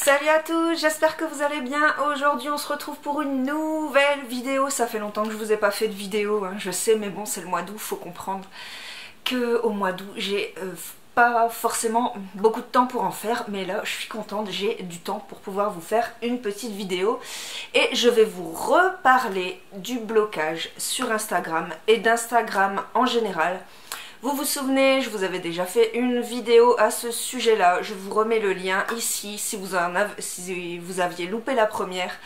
Salut à tous, j'espère que vous allez bien. Aujourd'hui on se retrouve pour une nouvelle vidéo. Ça fait longtemps que je vous ai pas fait de vidéo, hein, je sais, mais bon, c'est le mois d'août, faut comprendre que au mois d'août j'ai pas forcément beaucoup de temps pour en faire, mais là je suis contente, j'ai du temps pour pouvoir vous faire une petite vidéo et je vais vous reparler du blocage sur Instagram et d'Instagram en général. Vous vous souvenez, je vous avais déjà fait une vidéo à ce sujet-là, je vous remets le lien ici si vous aviez loupé la première,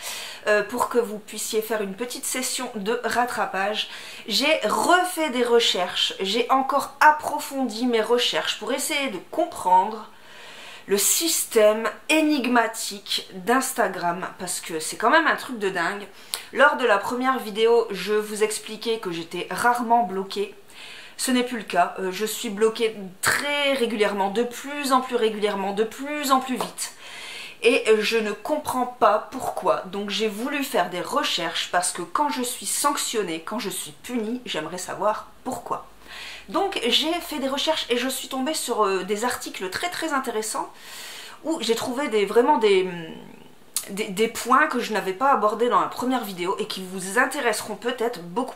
pour que vous puissiez faire une petite session de rattrapage. J'ai refait des recherches, j'ai encore approfondi mes recherches pour essayer de comprendre le système énigmatique d'Instagram, parce que c'est quand même un truc de dingue. Lors de la première vidéo, je vous expliquais que j'étais rarement bloquée. Ce n'est plus le cas, je suis bloquée très régulièrement, de plus en plus régulièrement, de plus en plus vite. Et je ne comprends pas pourquoi, donc j'ai voulu faire des recherches parce que quand je suis sanctionnée, quand je suis punie, j'aimerais savoir pourquoi. Donc j'ai fait des recherches et je suis tombée sur des articles très intéressants où j'ai trouvé vraiment des points que je n'avais pas abordés dans la première vidéo et qui vous intéresseront peut-être beaucoup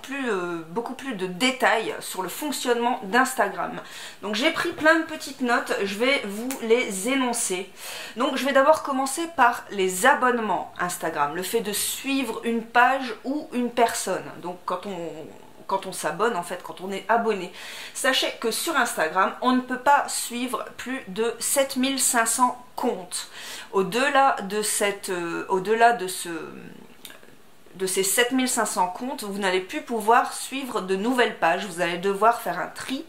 plus de détails sur le fonctionnement d'Instagram. Donc j'ai pris plein de petites notes, je vais vous les énoncer. Donc je vais d'abord commencer par les abonnements Instagram, le fait de suivre une page ou une personne. Donc quand on s'abonne, en fait, quand on est abonné. Sachez que sur Instagram, on ne peut pas suivre plus de 7500 comptes. Au-delà de ces 7500 comptes, vous n'allez plus pouvoir suivre de nouvelles pages. Vous allez devoir faire un tri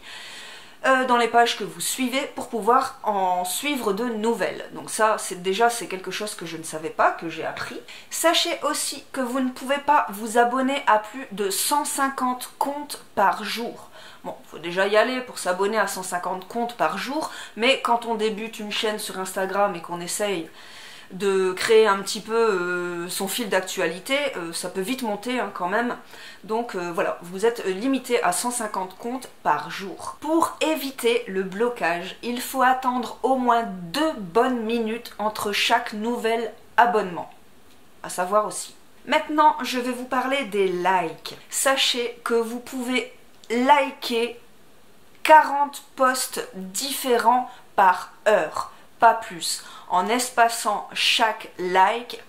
dans les pages que vous suivez pour pouvoir en suivre de nouvelles. Donc ça, c'est quelque chose que je ne savais pas, que j'ai appris. Sachez aussi que vous ne pouvez pas vous abonner à plus de 150 comptes par jour. Bon, il faut déjà y aller pour s'abonner à 150 comptes par jour, mais quand on débute une chaîne sur Instagram et qu'on essaye de créer un petit peu son fil d'actualité, ça peut vite monter hein, quand même. Donc voilà, vous êtes limité à 150 comptes par jour. Pour éviter le blocage, il faut attendre au moins 2 bonnes minutes entre chaque nouvel abonnement. À savoir aussi. Maintenant, je vais vous parler des likes. Sachez que vous pouvez liker 40 posts différents par heure, pas plus, en espaçant chaque like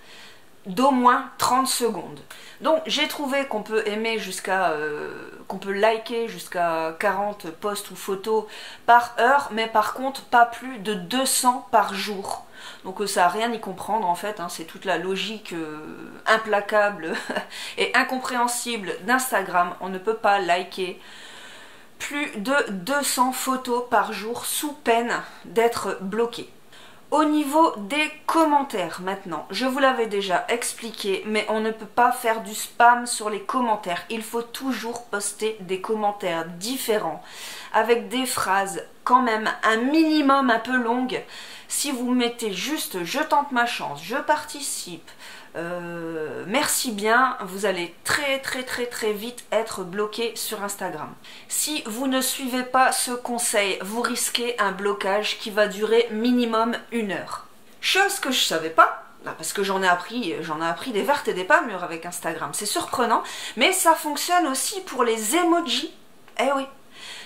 d'au moins 30 secondes. Donc j'ai trouvé qu'on peut liker jusqu'à 40 posts ou photos par heure, mais par contre pas plus de 200 par jour. Donc ça n'a rien à y comprendre en fait, hein, c'est toute la logique implacable et incompréhensible d'Instagram. On ne peut pas liker plus de 200 photos par jour sous peine d'être bloqué. Au niveau des commentaires maintenant, je vous l'avais déjà expliqué, mais on ne peut pas faire du spam sur les commentaires. Il faut toujours poster des commentaires différents, avec des phrases quand même un minimum un peu longues. Si vous mettez juste « je tente ma chance »,« je participe », merci bien, vous allez très vite être bloqué sur Instagram. Si vous ne suivez pas ce conseil, vous risquez un blocage qui va durer minimum 1 heure. Chose que je savais pas, parce que j'en ai appris des vertes et des pas mûres avec Instagram. C'est surprenant, mais ça fonctionne aussi pour les emojis. Eh oui.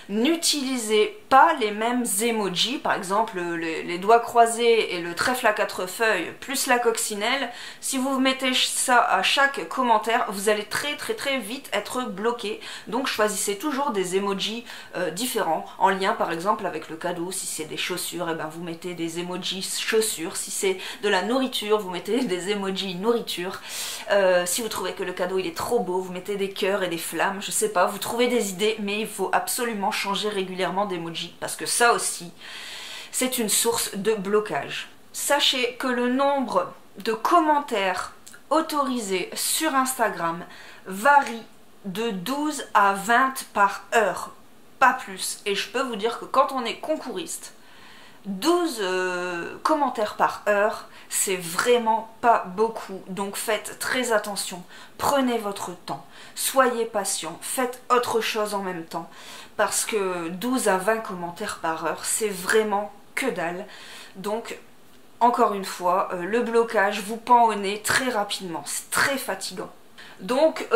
N'utilisez pas les mêmes emojis, par exemple les doigts croisés et le trèfle à 4 feuilles plus la coccinelle. Si vous mettez ça à chaque commentaire, vous allez très vite être bloqué. Donc choisissez toujours des emojis différents, en lien par exemple avec le cadeau. Si c'est des chaussures, et ben vous mettez des emojis chaussures. Si c'est de la nourriture, vous mettez des emojis nourriture. Si vous trouvez que le cadeau il est trop beau, vous mettez des cœurs et des flammes, je sais pas, vous trouvez des idées, mais il faut absolument changer régulièrement d'emoji parce que ça aussi c'est une source de blocage. Sachez que le nombre de commentaires autorisés sur Instagram varie de 12 à 20 par heure, pas plus. Et je peux vous dire que quand on est concouriste, 12 commentaires par heure, c'est vraiment pas beaucoup. Donc faites très attention, prenez votre temps, soyez patient, faites autre chose en même temps. Parce que 12 à 20 commentaires par heure, c'est vraiment que dalle. Donc encore une fois, le blocage vous pend au nez très rapidement, c'est très fatigant. Donc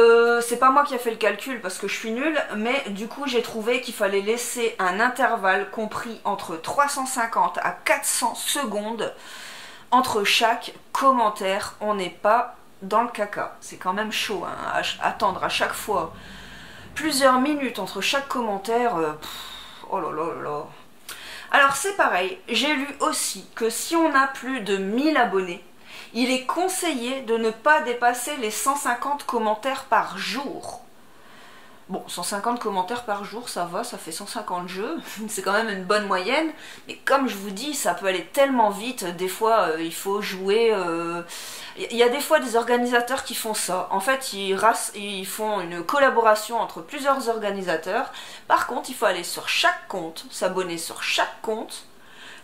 c'est pas moi qui a fait le calcul parce que je suis nulle, mais du coup j'ai trouvé qu'il fallait laisser un intervalle compris entre 350 à 400 secondes entre chaque commentaire. On n'est pas dans le caca, c'est quand même chaud, hein, attendre à chaque fois plusieurs minutes entre chaque commentaire, oh là là là là. Alors c'est pareil, j'ai lu aussi que si on a plus de 1000 abonnés, il est conseillé de ne pas dépasser les 150 commentaires par jour. Bon, 150 commentaires par jour, ça va, ça fait 150 jeux, c'est quand même une bonne moyenne, mais comme je vous dis, ça peut aller tellement vite, des fois il faut jouer... Il y a des fois des organisateurs qui font ça, en fait ils font une collaboration entre plusieurs organisateurs, par contre il faut aller sur chaque compte, s'abonner sur chaque compte,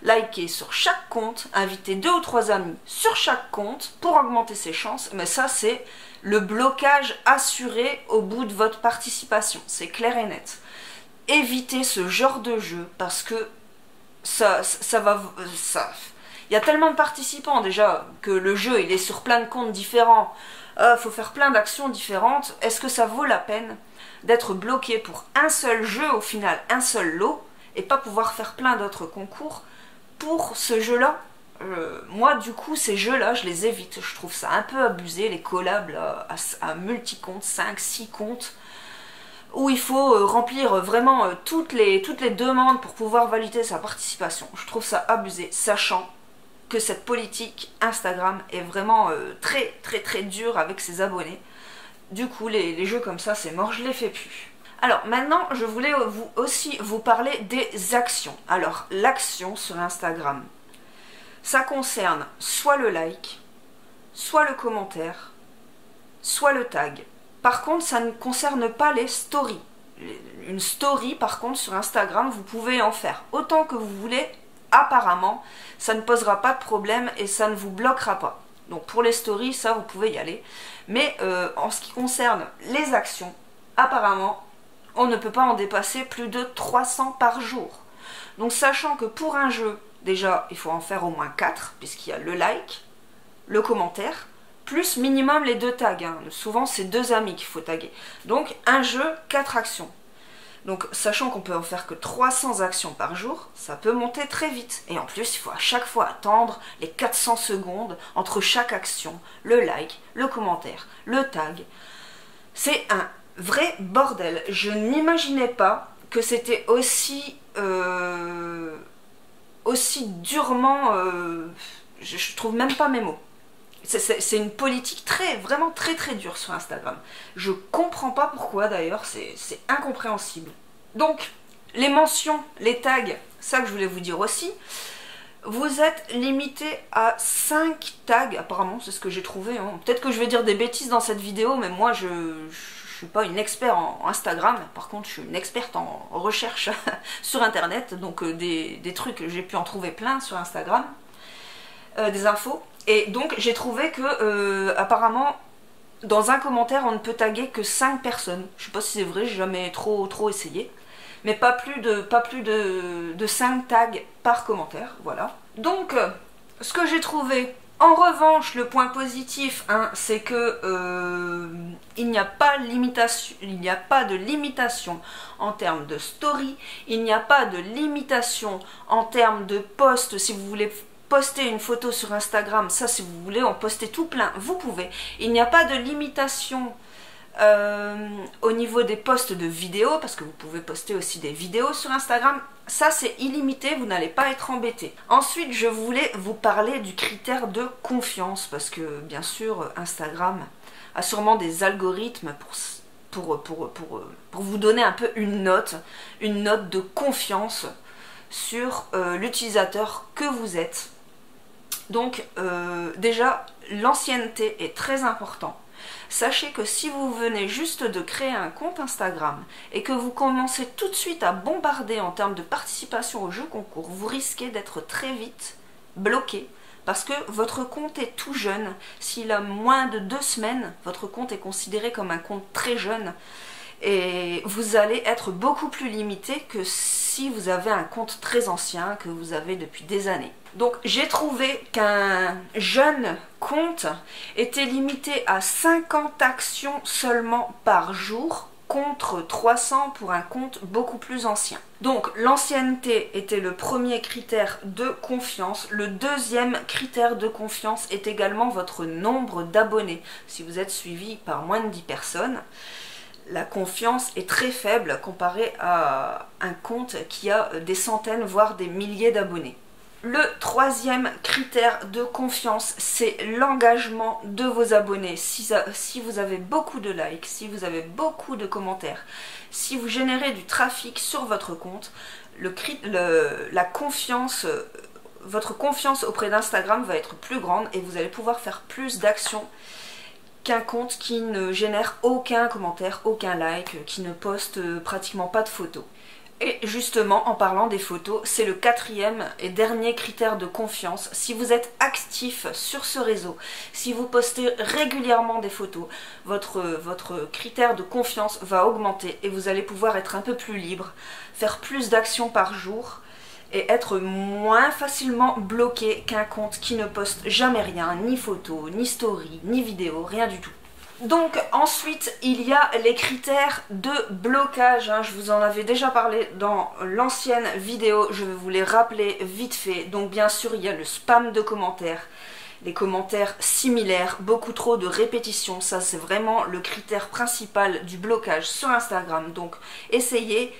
liker sur chaque compte, inviter 2 ou 3 amis sur chaque compte pour augmenter ses chances, mais ça c'est le blocage assuré au bout de votre participation, c'est clair et net. Évitez ce genre de jeu parce que ça il y a tellement de participants déjà que le jeu il est sur plein de comptes différents, faut faire plein d'actions différentes. Est-ce que ça vaut la peine d'être bloqué pour un seul jeu, au final un seul lot, et pas pouvoir faire plein d'autres concours pour ce jeu-là? Moi du coup ces jeux-là je les évite, je trouve ça un peu abusé, les collabs là, à multi-comptes, 5-6 comptes, où il faut remplir vraiment toutes les demandes pour pouvoir valider sa participation. Je trouve ça abusé, sachant que cette politique Instagram est vraiment très très très dure avec ses abonnés. Du coup les jeux comme ça c'est mort, je les fais plus. Alors maintenant je voulais aussi vous parler des actions. Alors l'action sur Instagram, ça concerne soit le like, soit le commentaire, soit le tag. Par contre, ça ne concerne pas les stories. Une story, par contre, sur Instagram, vous pouvez en faire autant que vous voulez. Apparemment, ça ne posera pas de problème et ça ne vous bloquera pas. Donc pour les stories, ça, vous pouvez y aller. Mais en ce qui concerne les actions, apparemment, on ne peut pas en dépasser plus de 300 par jour. Donc sachant que pour un jeu, déjà, il faut en faire au moins 4, puisqu'il y a le like, le commentaire, plus minimum les 2 tags. Hein. Souvent, c'est 2 amis qu'il faut taguer. Donc, un jeu, 4 actions. Donc, sachant qu'on peut en faire que 300 actions par jour, ça peut monter très vite. Et en plus, il faut à chaque fois attendre les 400 secondes entre chaque action, le like, le commentaire, le tag. C'est un vrai bordel. Je n'imaginais pas que c'était aussi durement, je trouve même pas mes mots. C'est une politique vraiment très très dure sur Instagram. Je comprends pas pourquoi d'ailleurs, c'est incompréhensible. Donc, les mentions, les tags, ça que je voulais vous dire aussi. Vous êtes limité à 5 tags, apparemment, c'est ce que j'ai trouvé. Hein. Peut-être que je vais dire des bêtises dans cette vidéo, mais moi je suis pas une experte en Instagram, par contre je suis une experte en recherche sur internet, donc des trucs, j'ai pu en trouver plein sur Instagram, des infos, et donc j'ai trouvé que apparemment dans un commentaire on ne peut taguer que 5 personnes, je sais pas si c'est vrai, j'ai jamais trop essayé, mais pas plus de 5 tags par commentaire, voilà. Donc ce que j'ai trouvé, en revanche, le point positif, hein, c'est que il n'y a pas de limitation en termes de story, il n'y a pas de limitation en termes de post. Si vous voulez poster une photo sur Instagram, ça si vous voulez en poster tout plein, vous pouvez. Il n'y a pas de limitation au niveau des posts de vidéos, parce que vous pouvez poster aussi des vidéos sur Instagram. Ça c'est illimité, vous n'allez pas être embêté. Ensuite je voulais vous parler du critère de confiance, parce que bien sûr Instagram a sûrement des algorithmes pour vous donner un peu une note de confiance sur l'utilisateur que vous êtes. Donc déjà l'ancienneté est très importante. Sachez que si vous venez juste de créer un compte Instagram et que vous commencez tout de suite à bombarder en termes de participation au jeu concours, vous risquez d'être très vite bloqué parce que votre compte est tout jeune. S'il a moins de 2 semaines, votre compte est considéré comme un compte très jeune et vous allez être beaucoup plus limité que si vous avez un compte très ancien que vous avez depuis des années. Donc j'ai trouvé qu'un jeune compte était limité à 50 actions seulement par jour, contre 300 pour un compte beaucoup plus ancien. Donc l'ancienneté était le premier critère de confiance. Le deuxième critère de confiance est également votre nombre d'abonnés. Si vous êtes suivi par moins de 10 personnes, la confiance est très faible comparée à un compte qui a des centaines voire des milliers d'abonnés. Le troisième critère de confiance, c'est l'engagement de vos abonnés. Si vous avez beaucoup de likes, si vous avez beaucoup de commentaires, si vous générez du trafic sur votre compte, votre confiance auprès d'Instagram va être plus grande et vous allez pouvoir faire plus d'actions qu'un compte qui ne génère aucun commentaire, aucun like, qui ne poste pratiquement pas de photos. Et justement, en parlant des photos, c'est le quatrième et dernier critère de confiance. Si vous êtes actif sur ce réseau, si vous postez régulièrement des photos, votre critère de confiance va augmenter et vous allez pouvoir être un peu plus libre, faire plus d'actions par jour et être moins facilement bloqué qu'un compte qui ne poste jamais rien, ni photos, ni story, ni vidéo, rien du tout. Donc ensuite il y a les critères de blocage, je vous en avais déjà parlé dans l'ancienne vidéo, je vais vous les rappeler vite fait. Donc bien sûr il y a le spam de commentaires, les commentaires similaires, beaucoup trop de répétitions, ça c'est vraiment le critère principal du blocage sur Instagram. Donc essayez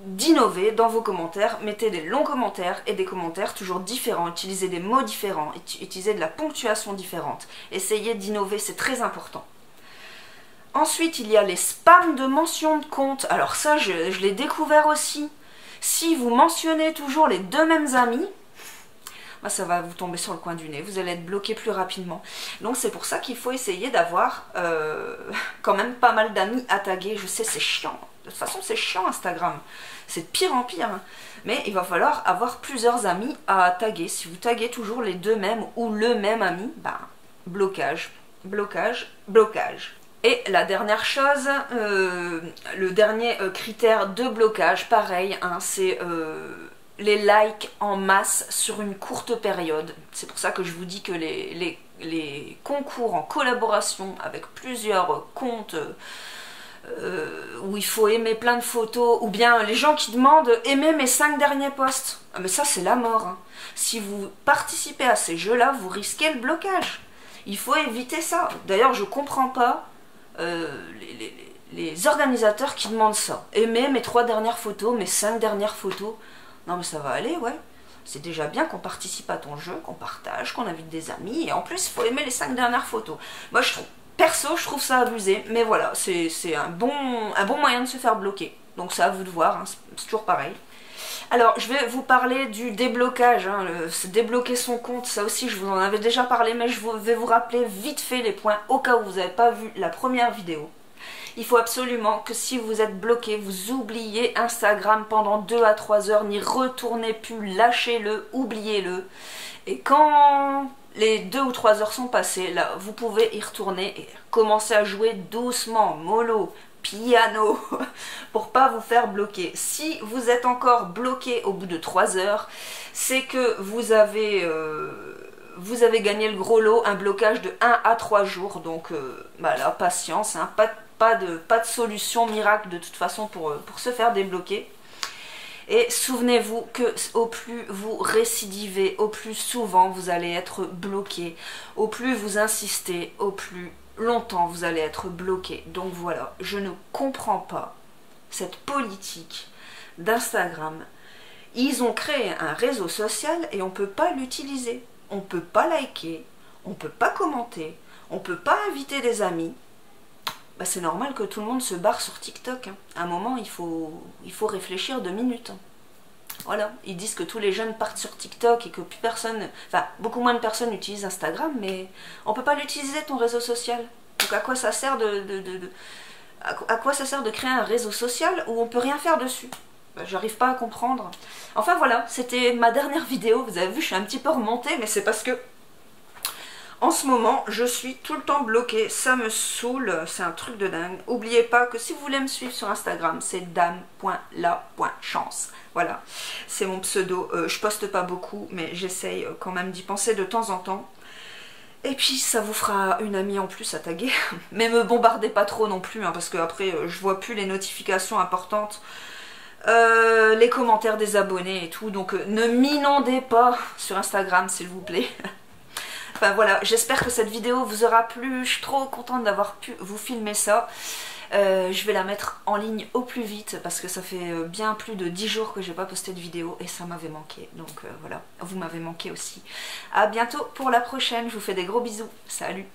d'innover dans vos commentaires, mettez des longs commentaires et des commentaires toujours différents, utilisez des mots différents, utilisez de la ponctuation différente, essayez d'innover, c'est très important. Ensuite, il y a les spams de mention de compte. Alors ça, je l'ai découvert aussi. Si vous mentionnez toujours les deux mêmes amis, bah ça va vous tomber sur le coin du nez. Vous allez être bloqué plus rapidement. Donc c'est pour ça qu'il faut essayer d'avoir quand même pas mal d'amis à taguer. Je sais, c'est chiant. De toute façon, c'est chiant Instagram. C'est de pire en pire. Mais il va falloir avoir plusieurs amis à taguer. Si vous taguez toujours les deux mêmes ou le même ami, bah blocage, blocage, blocage. Et la dernière chose, le dernier critère de blocage, pareil, c'est les likes en masse sur une courte période. C'est pour ça que je vous dis que les concours en collaboration avec plusieurs comptes où il faut aimer plein de photos, ou bien les gens qui demandent aimer mes 5 derniers posts. Ah, mais ça c'est la mort. Si vous participez à ces jeux-là, vous risquez le blocage. Il faut éviter ça. D'ailleurs, je comprends pas les organisateurs qui demandent ça. Aimer mes 3 dernières photos, mes 5 dernières photos. Non mais ça va aller, ouais. C'est déjà bien qu'on participe à ton jeu, qu'on partage, qu'on invite des amis. Et en plus, il faut aimer les 5 dernières photos. Moi, perso, je trouve ça abusé. Mais voilà, c'est un bon moyen de se faire bloquer. Donc ça, à vous de voir, c'est toujours pareil. Alors, je vais vous parler du déblocage, se débloquer son compte, ça aussi je vous en avais déjà parlé, mais je vais vous rappeler vite fait les points au cas où vous n'avez pas vu la première vidéo. Il faut absolument que si vous êtes bloqué, vous oubliez Instagram pendant 2 à 3 heures, n'y retournez plus, lâchez-le, oubliez-le. Et quand les 2 ou 3 heures sont passées, là, vous pouvez y retourner et commencer à jouer doucement, mollo, piano, pour pas vous faire bloquer. Si vous êtes encore bloqué au bout de 3 heures, c'est que vous avez gagné le gros lot, un blocage de 1 à 3 jours. Donc voilà, patience, pas de solution miracle de toute façon pour se faire débloquer. Et souvenez-vous que au plus vous récidivez, au plus souvent vous allez être bloqué, au plus vous insistez, au plus longtemps vous allez être bloqué. Donc voilà, je ne comprends pas cette politique d'Instagram. Ils ont créé un réseau social et on ne peut pas l'utiliser. On ne peut pas liker, on ne peut pas commenter, on ne peut pas inviter des amis. Bah, c'est normal que tout le monde se barre sur TikTok. À un moment, il faut réfléchir 2 minutes. Voilà, ils disent que tous les jeunes partent sur TikTok et que plus personne, enfin beaucoup moins de personnes utilisent Instagram, mais on peut pas l'utiliser ton réseau social. Donc à quoi ça sert à quoi ça sert de créer un réseau social où on peut rien faire dessus? Bah, j'arrive pas à comprendre. Enfin voilà, c'était ma dernière vidéo. Vous avez vu, je suis un petit peu remontée, mais c'est parce que En ce moment, je suis tout le temps bloquée, ça me saoule, c'est un truc de dingue. N'oubliez pas que si vous voulez me suivre sur Instagram, c'est dame.la.chance. Voilà, c'est mon pseudo. Je poste pas beaucoup, mais j'essaye quand même d'y penser de temps en temps. Et puis ça vous fera une amie en plus à taguer. Mais me bombardez pas trop non plus, hein, parce que après je vois plus les notifications importantes, les commentaires des abonnés et tout. Donc ne m'inondez pas sur Instagram s'il vous plaît. Enfin voilà, j'espère que cette vidéo vous aura plu. Je suis trop contente d'avoir pu vous filmer ça. Je vais la mettre en ligne au plus vite parce que ça fait bien plus de 10 jours que j'ai pas posté de vidéo et ça m'avait manqué. Donc voilà, vous m'avez manqué aussi. À bientôt pour la prochaine, je vous fais des gros bisous. Salut!